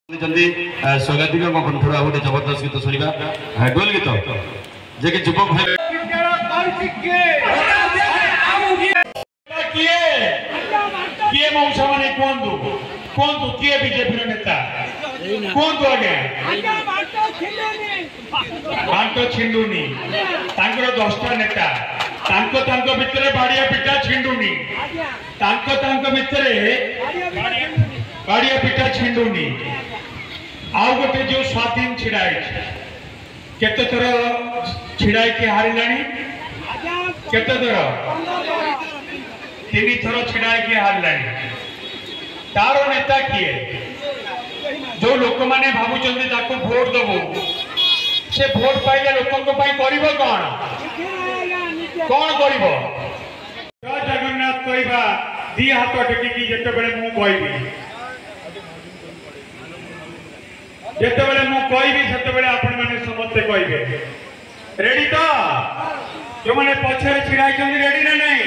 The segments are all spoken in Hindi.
जल्दी स्वागतिक कंठर आ गोटे जबरदस्त गीत शुणा डोल गीत जे कि युवक भाई किए मौसा माने कहतु कहतु किए बीजेपी नेता कहतु आज्ञा बांट छिंडुनी 10टा नेता भितर बाड़िया पिटा छिंडुनी भितर बाड़िया पिटा छिंडुनी आउ गोटे जो स्वाधीन छिड़ाई केते थर छिड़ाई के हारिलानी केते थर 3 थर छिड़ाई के हारिलानी तार नेता किए जो लोक माने भाबुचंदी ताको वोट दबो से वोट पाइले लोकन पई करिवो कोन करिवो जय जगन्नाथ कहबा दी हाथ टेकी जेते बेले मु कहबी जिते बड़े मु कहबी सेते बड़े आपण माने समस्ते कहबे रेडी तो जो माने पछे छिड़ाई चंदी रेडी ना नहीं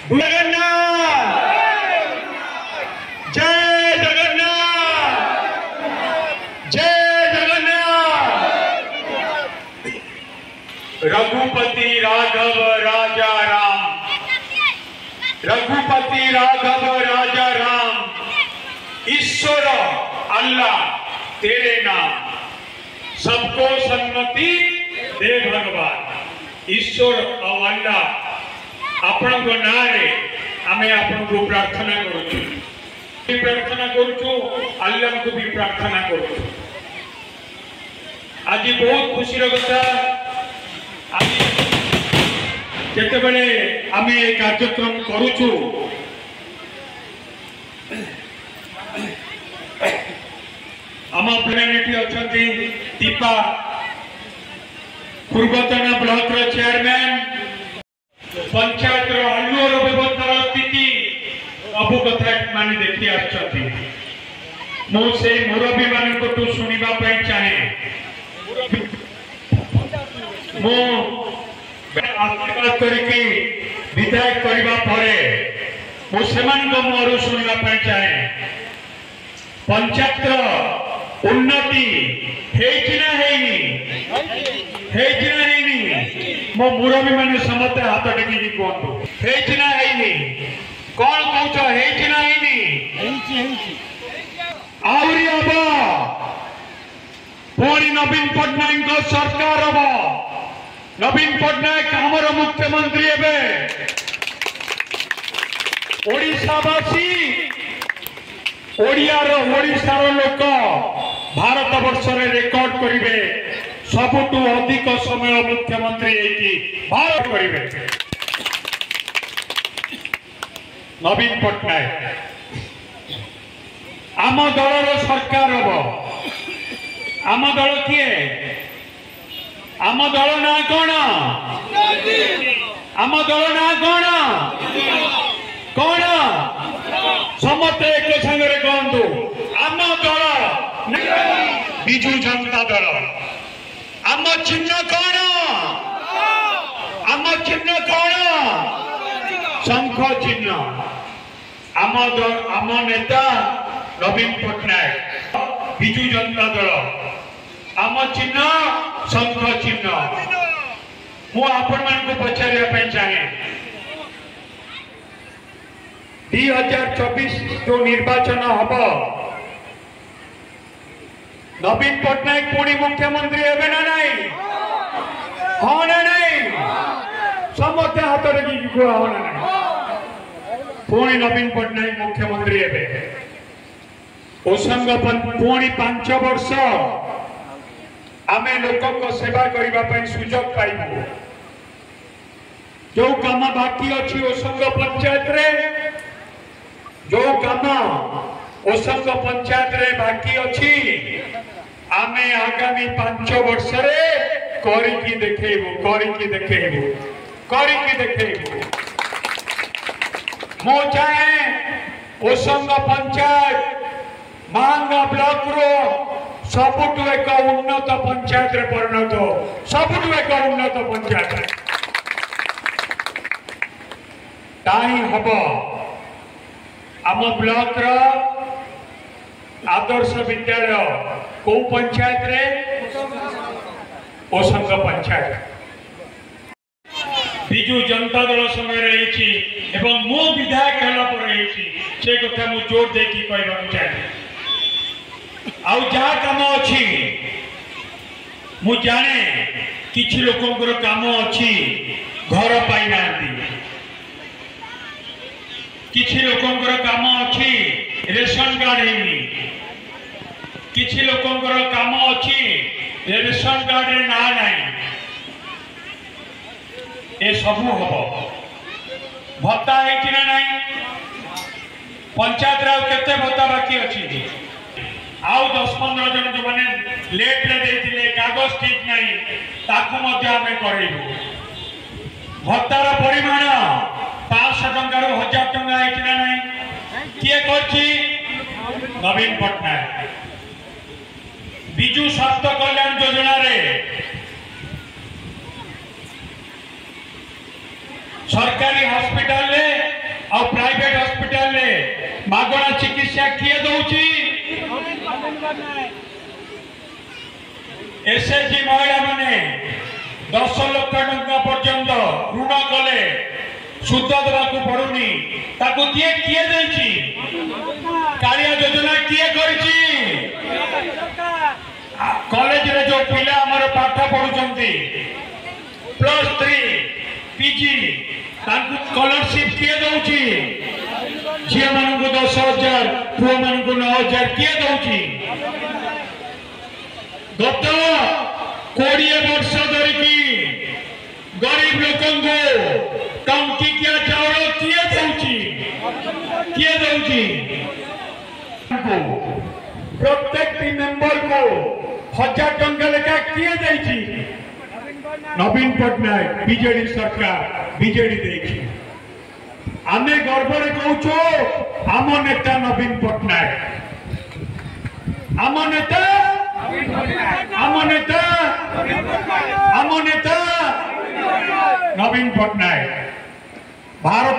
जगन्नाथ जय जगन्नाथ जय जगन्नाथ रघुपति राघव राजा राम रघुपति राघव राजा राम ईश्वर अल्लाह तेरे नाम सबको सन्मति दे भगवान ईश्वर और अल्लाह आपण को नारे आमे आपण को प्रार्थना करूछु अल्लाह को भी प्रार्थना करूछु आज बहुत खुशी कथा आज केते बेले आमे कार्यक्रम करूछु आम प्लेनेटी अच्छा दीपा पूर्वतन ब्लॉक चेयरमैन पंचायत अलुअर व्यवस्था स्थिति सब कथा मान देखी मुझे मुरबी मान शुणा चाहे आशीर्वाद करके विधायक करने मुझे मुहर शुणा चाहे पंचायत उन्नति मो मुरबी मैंने समस्त हाथ टेकी कहतु कौन कह पुणी नवीन पट्टनायक सरकार हम नवीन पट्टनायक आमर मुख्यमंत्री ओडिशावासी ओडिशार लोक भारत वर्ष रेकर्ड करेंगे सबुठू अधिक समय मुख्यमंत्री भारत करेंगे नवीन पट्टनायक आम दलर सरकार हम आम दल किए आम दल ना कौन आम दल ना कौन समस्त एक संगे कहतु आम दल विजु जनता दल आम चिन्ह कौन शंख चिन्ह आम नेता नवीन पट्टनायक विजु जनता दल आम चिन्ह शंख चिन्ह मु आपण मान को पचारिया चाहे 2024 जो निर्वाचन हम नवीन पट्टनायक पुणी मुख्यमंत्री हेबे ना नहीं हाँ ना नहीं समस्त हाथ टेकी कह हाँ ना नहीं पुणी नवीन पट्टनायक मुख्यमंत्री हेबे ओसंग पुणी 5 वर्ष आमे लोक सेवा करने सुजोग पाइबू जो काम बाकी अच्छी ओसंग पंचायत रे जो काम ओसंग पंचायत रे बाकी अच्छी आमे आगामी 5 वर्ष रे करिकी देखेबू मो चाहे ओसंग पंचायत महांगा ब्लॉक रो सबुठू एक उन्नत पंचायत रे परिणत सबुठू एक उन्नत पंचायत ताई हम आम ब्लॉक आदर्श विद्यालय को पंचायत रे ओसंग पंचायत विजु जनता दल समय रही एवं मो विधायक से कथा मु जोर देकी कहबा चाहे आउ जहा काम अच्छी मु जाने किछि लोकंकर काम अच्छी घर पाई नांती किछि लोकंकर काम अच्छी रेशन कार्ड हेनी किछि लोकंकर काम अच्छी रेशन कार्ड रे ना नाही ए सबू हम भत्ता है ना नहीं पंचायत रे केते भत्ता बाकी अच्छी आउ 10-15 जन जो माने लेट रे देथिले कागज ठीक नहीं ताकू मध्य हमें करेबू भत्तार परिमाण 500 टंका रो 1000 टंका है ना नहीं किए करछि नवीन पटनायक बिजू स्वास्थ्य कल्याण योजना रे सरकारी हॉस्पिटल ले और प्राइवेट हॉस्पिटल ले मागणा चिकित्सा किए दउची एसएचजी महिला माने 10 लाख टंका पर्यंत ऋण कले सुध देवाकू पड़ुनी ताकू किए देछि कालिया योजना किए करछि कॉलेज रे जो पिला हमर पाठ पढुचंती +3 पीजी ताकू स्कॉलरशिप किए दउची झिया मानन को 10,000 पुआ मानन को 9,000 किए दउची गत 20 वर्ष धरिकी गरीब लोकन को टंकी किया चाउल किए दउची प्रत्येक मेंबर को 1000 टंका लेखा किए देछि नवीन पटनायक बीजेडी सरकार बीजेडी देखी आमे गर्व रे कहूँ आम नेता नवीन पटनायक आम नेता नवीन पटनायक भारत।